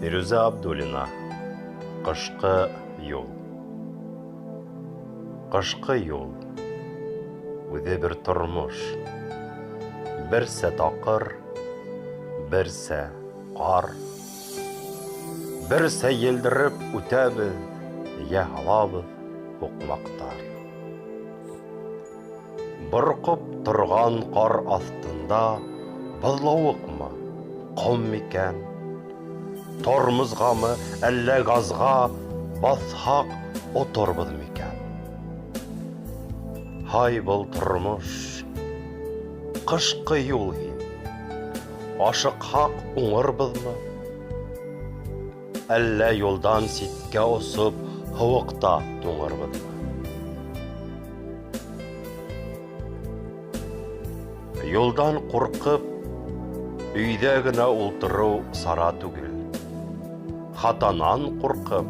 Фирүзә Абдуллина. Кышкы юл. Кышкы юл. Үзе бер тормыш. Берсе такыр, берсе кар. Берсе елдереп үтәбез, я алабыз укмактар. Быркып торган кар астында бозлавыкмы, ком микән? Тормызгамы, әллә газга басһак оторбыз микән? Һай был тормыш, кышкы юл һин. Ашыкһак уңырбызмы? Әллә юлдан ситкә осып, һуыкта туңырбызмы? Юлдан куркып, өйдә генә ултыру сара түгел. Хатанан куркып,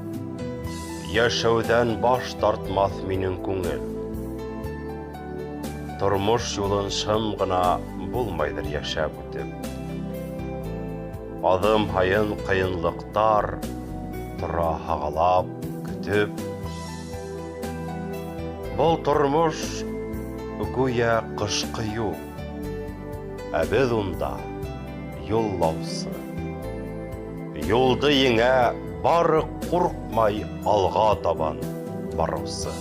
яшәүдән баш тартмас минең күңел. Тормыш юлын шым гына булмайдыр яшәп үтеп. Адым һайын кыенлыктар тора һагалап көтеп. Был тормыш гүя кышкы юл. Ә без унда юллаусы. Юлды еңә бары куркмай алга табан барусы.